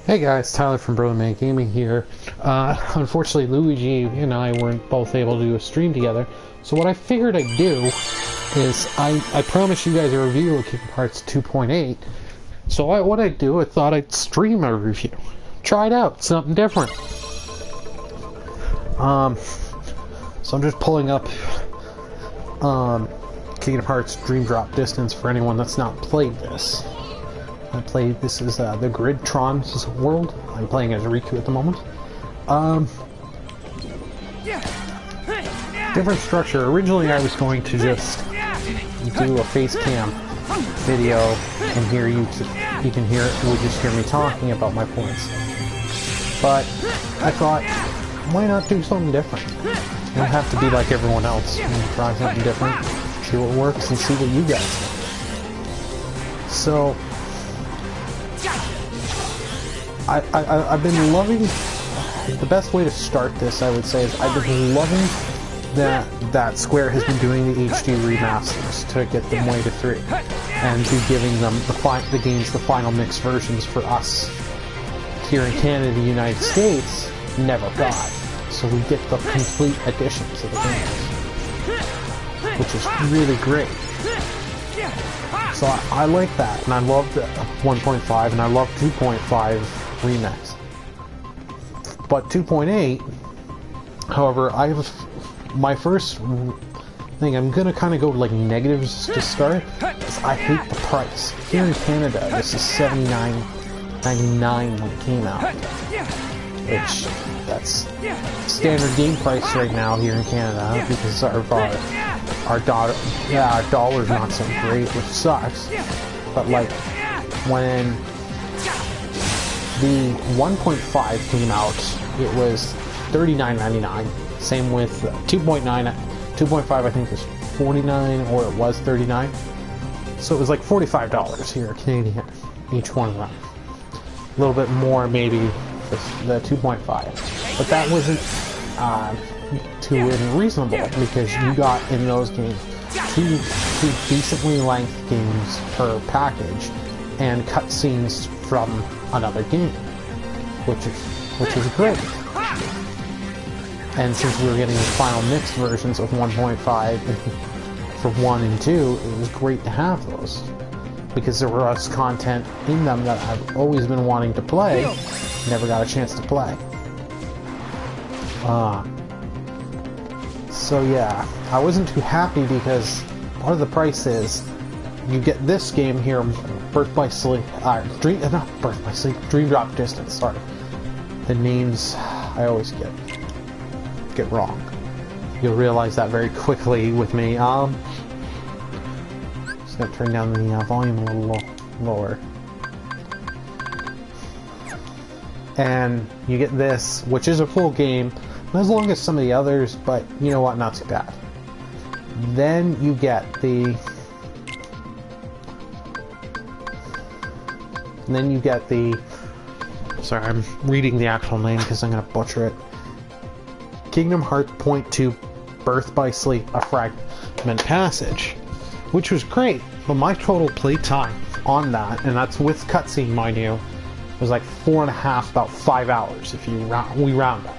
Hey guys, Tyler from Brotherman Gaming here. Unfortunately, Luigi and I weren't both able to do a stream together, so what I figured I'd do is I promised you guys a review of Kingdom Hearts 2.8, so I thought I'd stream a review. Try it out, something different. So I'm just pulling up Kingdom Hearts Dream Drop Distance for anyone that's not played this. This is the Gridtron's world. I'm playing as Riku at the moment. Different structure. Originally I was going to just do a face cam video and hear you can hear it, you would just hear me talking about my points. But I thought, why not do something different? You don't have to be like everyone else. You can try something different, see what works, and see what you guys think. So I've been loving, the best way to start this, I would say, is I've been loving that Square has been doing the HD remasters to get them way to 3, and be giving them the games, the final mix versions for us here in Canada, the United States, never got. So we get the complete edition to the games, which is really great. So I like that, and I love the 1.5, and I love 2.5 remix. But 2.8, however, I have my first thing. I'm gonna kind of go like negatives to start, because I hate the price. Here in Canada, this is $79.99 when it came out, which that's standard game price right now here in Canada, because our dollar's not so great, which sucks. But like when the 1.5 came out, it was $39.99. Same with 2.9. 2.5 I think was $49, or it was $39. So it was like $45 here Canadian, each one of them. A little bit more maybe the 2.5, but that wasn't too unreasonable, because you got in those games two decently length games per package and cutscenes from another game, which is great. And since we were getting the final mixed versions of 1.5 for 1 and 2, it was great to have those, because there was content in them that I've always been wanting to play, never got a chance to play. So yeah, I wasn't too happy, because part of the price is you get this game here, Dream Drop Distance. Sorry, the names I always get wrong. You'll realize that very quickly with me. Just gonna turn down the volume a little lower. And you get this, which is a full game, not as long as some of the others, but you know what, not too bad. Then you get the sorry, I'm reading the actual name because I'm gonna butcher it. Kingdom Hearts .2 Birth by Sleep, a Fragment Passage, which was great, but my total playtime on that, and that's with cutscene, mind you, was like 4.5, about 5 hours if we round up,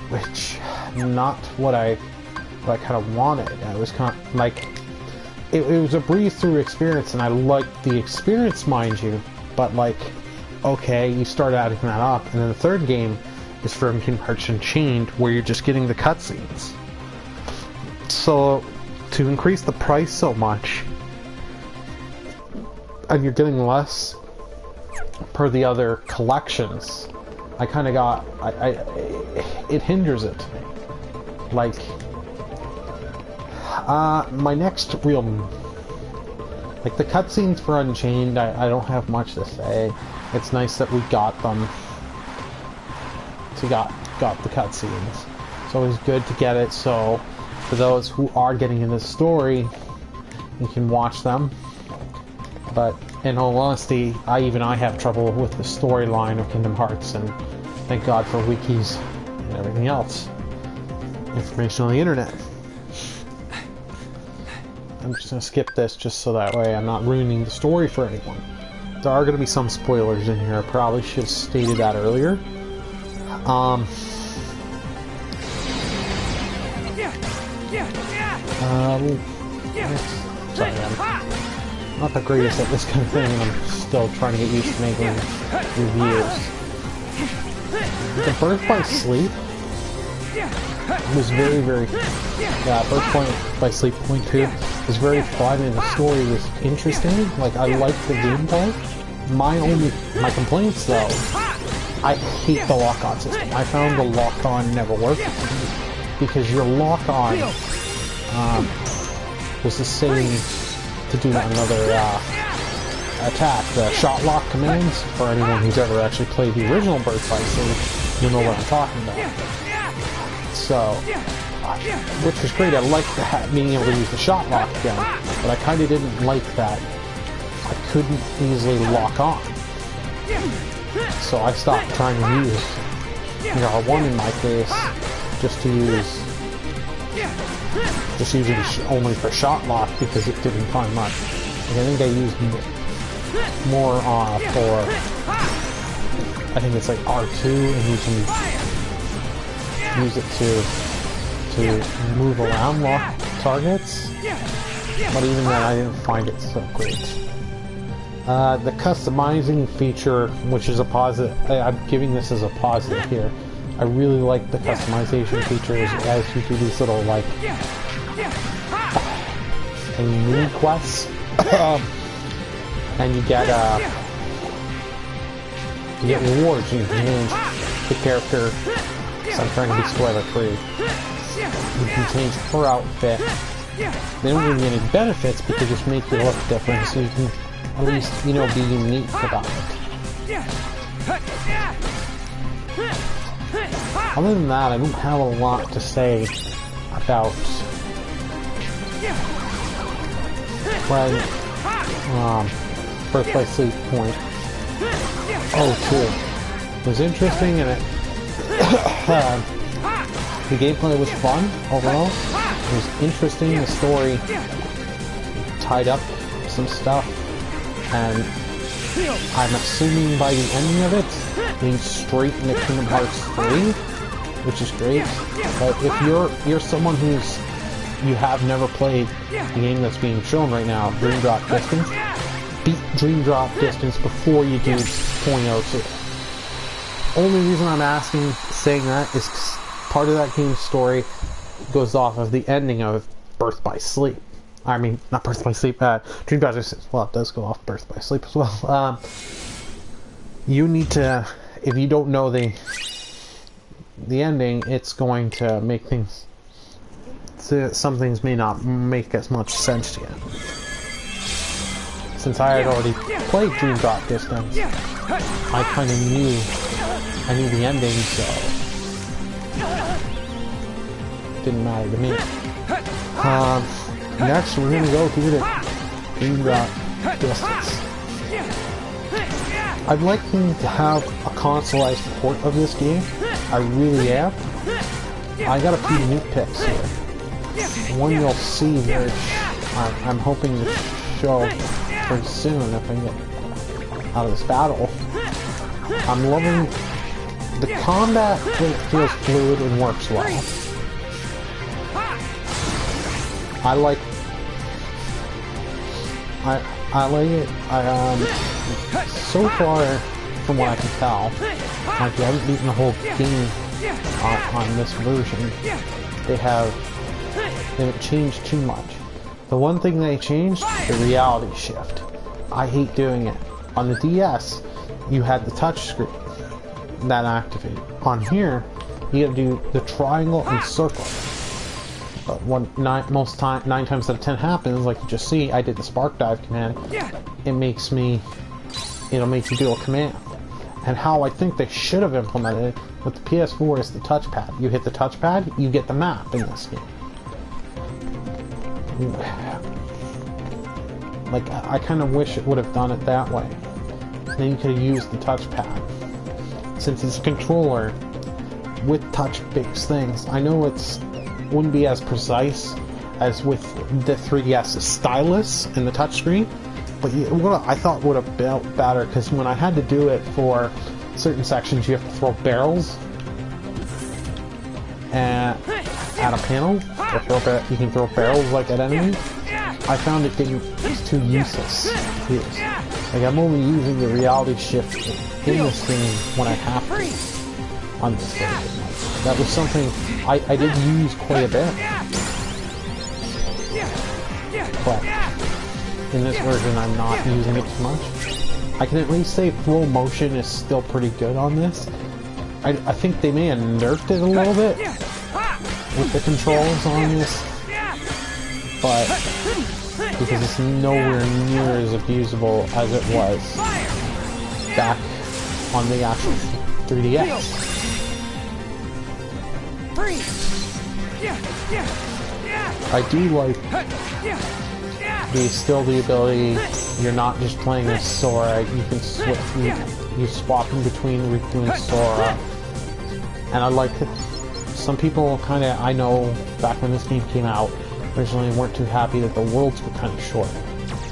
which not what I kind of wanted. I was kind of like, it was a breeze through experience, and I liked the experience, mind you, but like, okay, you start adding that up, and then the third game is from Kingdom Hearts Unchained, where you're just getting the cutscenes. So to increase the price so much, and you're getting less per the other collections, I kind of got, it hinders it to me. Like, my next real, like the cutscenes for Unchained, I don't have much to say. It's nice that we got them. So got the cutscenes. It's always good to get it, so for those who are getting into the story, you can watch them. But in all honesty, I have trouble with the storyline of Kingdom Hearts, and thank God for wikis and everything else. Information on the internet. I'm just gonna skip this just so that way I'm not ruining the story for anyone. there are going to be some spoilers in here. I probably should have stated that earlier. Sorry, I'm not the greatest at this kind of thing. I'm still trying to get used to making reviews. The Birth by Sleep was very, Birth by Sleep Point 2 was very fun, and the story was interesting. Like, I liked the gameplay. My complaints, though, I hate the lock-on system. I found the lock-on never worked because your lock-on was the same to do another attack. The shot lock commands, for anyone who's ever actually played the original Birth by Sleep, you'll know what I'm talking about. So, which was great. I liked being able to use the shot lock again, but I kind of didn't like that I couldn't easily lock on. So I stopped trying to use R1 in my case, just using it only for shot lock because it didn't find much. Like, I think I used more for, I think it's like R2, and you can use it to move around lock targets. But even then, I didn't find it so great. The customizing feature, which is a positive, I'm giving this as a positive here. I really like the customization features as you do these little, like, mini quests. And you get rewards. You can change the character, so I'm trying to be spoiler free. You can change her outfit. They don't give you any benefits, but they just make you look different, so you can at least, be unique about it. Other than that, I don't have a lot to say about Birth by Sleep Point 02. It was interesting, and the gameplay was fun overall. It was interesting. The story tied up some stuff, and I'm assuming by the ending of it, leads straight into Kingdom Hearts 3, which is great. But if you're someone you have never played the game that's being shown right now, Dream Drop Distance, beat Dream Drop Distance before you do .02. Only reason I'm saying that is part of that game's story goes off of the ending of Birth by Sleep. I mean, not Birth by Sleep, Dream Drop Distance. Well, it does go off Birth by Sleep as well. You need to, if you don't know the ending, it's going to make things, some things may not make as much sense to you. Since I had already played Dream Drop Distance, I kind of knew the ending, so it didn't matter to me. Next, we're going to go through the Dream Drop Distance. I'd like them to have a consoleized port of this game. I really am. I got a few nitpicks here. One you'll see, which I'm hoping to show pretty soon if I get out of this battle. I'm loving the combat. Feels fluid and works well. I like it. So far, from what I can tell, like, you haven't beaten the whole game on this version. They haven't changed too much. The one thing they changed, the reality shift. I hate doing it. On the DS, you had the touch screen that activated. On here, you gotta do the triangle and circle. But what 9 times out of 10 happens, like you just see, I did the spark dive command. It'll make you do a command. And how I think they should have implemented it with the PS4 is the touchpad. You hit the touchpad, you get the map in this game. Like, I kind of wish it would have done it that way. Then you could have used the touchpad. Since it's a controller with touch-based things, I know it wouldn't be as precise as with the 3DS's stylus and the touchscreen, But what I thought would have been better, because when I had to do it for certain sections, you have to throw barrels and at a panel. Or you can throw barrels like at enemies. I found it was too useless to use. Like, I'm only using the reality shift in this game when I have to on this version. That was something I did use quite a bit. But in this version, I'm not using it too much. I can at least say flow motion is still pretty good on this. I think they may have nerfed it a little bit with the controls on this, but because it's nowhere near as abusable as it was back on the actual 3DS. I do like the ability, you're not just playing as Sora, you can switch, you swap in between Riku and Sora, and I like it. Some people kinda, I know, back when this game came out, originally weren't too happy that the worlds were kinda short.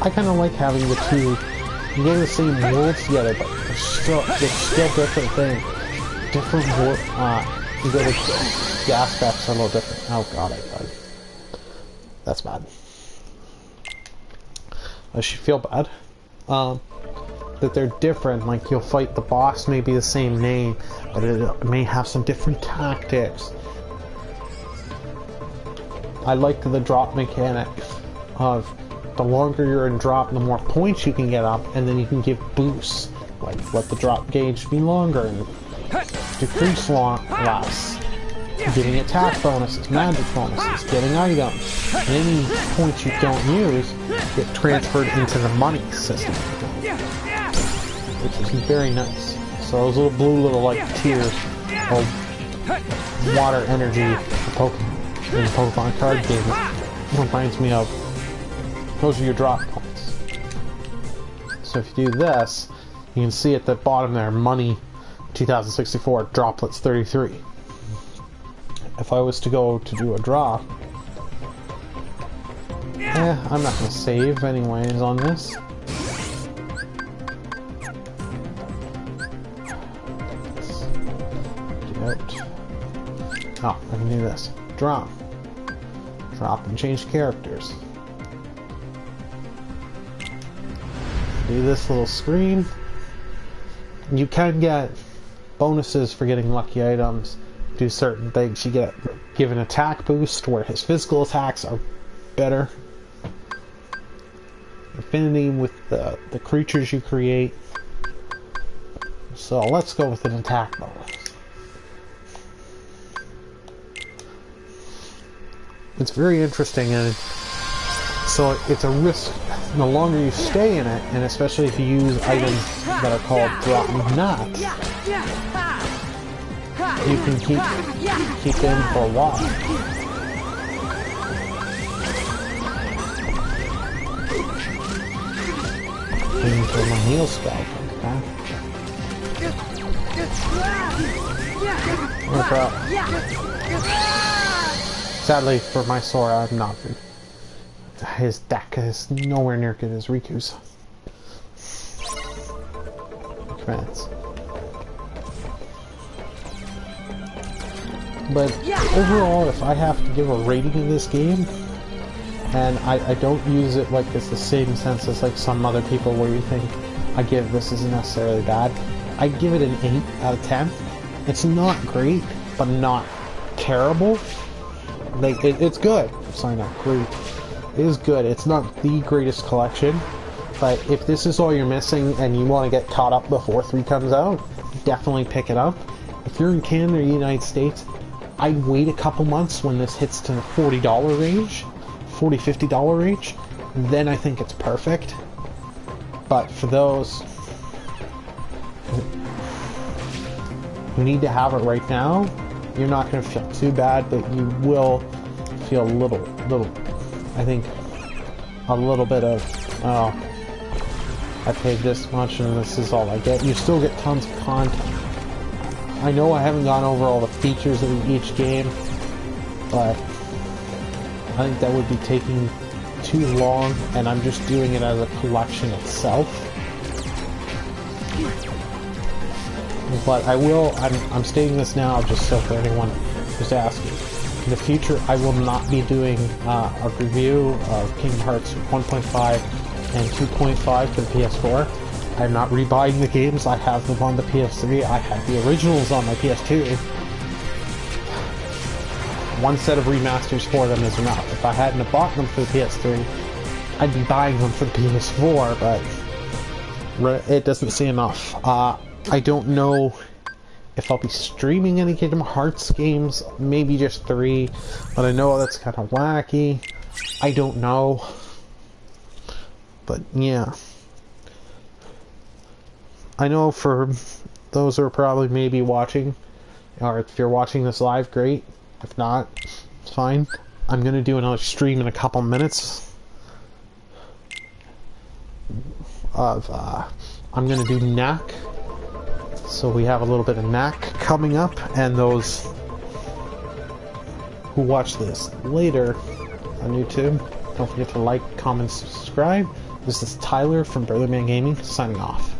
I kinda like having the two, you get the same worlds together, but they're still different things. Different world, you go to, the aspects are a little different. Oh god, I died. That's bad. I should feel bad. That they're different, like you'll fight the boss, may be the same name, but it may have some different tactics. I like the drop mechanic of the longer you're in drop, the more points you can get up, and then you can give boosts, like let the drop gauge be longer and decrease less. Getting attack bonuses, magic bonuses, getting items. And any points you don't use get transferred into the money system, which is very nice. So those little blue like tiers of water energy in the Pokemon card game reminds me of, those are your drop points. So if you do this, you can see at the bottom there, money 2064, droplets 33. If I was to go to do a drop, I'm not going to save anyways on this. Get out. Oh, I can do this. Drop. Drop and change characters. Do this little screen. You can get bonuses for getting lucky items. Do certain things. You get given attack boost where his physical attacks are better. Affinity with the creatures you create. So let's go with an attack bonus. It's very interesting, and so it's a risk the longer you stay in it, and especially if you use items that are called drop nuts. You can keep in for a while. Until my heal spell comes back. Oh crap. Sadly for my Sora, I'm not. His deck is nowhere near good as Riku's. Commence. But overall, if I have to give a rating of this game, and I don't use it like it's the same sense as like some other people where you think I give this isn't necessarily bad, I give it an 8 out of 10. It's not great, but not terrible. Like it's good. Sorry, not great. It is good. It's not the greatest collection, but if this is all you're missing and you want to get caught up before 3 comes out, definitely pick it up. If you're in Canada or the United States, I'd wait a couple months when this hits to the $40 range, $40-$50 range, then I think it's perfect. But for those who need to have it right now, you're not going to feel too bad, but you will feel a little, I think, a little bit of, oh, I paid this much and this is all I get. You still get tons of content. I know I haven't gone over all the features of each game, but I think that would be taking too long, and I'm just doing it as a collection itself. But I'm stating this now just so for anyone who's asking. In the future, I will not be doing a review of Kingdom Hearts 1.5 and 2.5 for the PS4. I'm not rebuying the games, I have them on the PS3, I have the originals on my PS2. One set of remasters for them is enough. If I hadn't have bought them for the PS3, I'd be buying them for the PS4, but it doesn't say enough. I don't know if I'll be streaming any Kingdom Hearts games, maybe just 3, but I know that's kind of wacky. I don't know. But yeah. I know for those who are probably maybe watching, or if you're watching this live, great. If not, it's fine. I'm gonna do another stream in a couple minutes of, I'm gonna do Knack. So we have a little bit of Knack coming up, and those who watch this later on YouTube, don't forget to like, comment, subscribe. This is Tyler from Burly Man Gaming, signing off.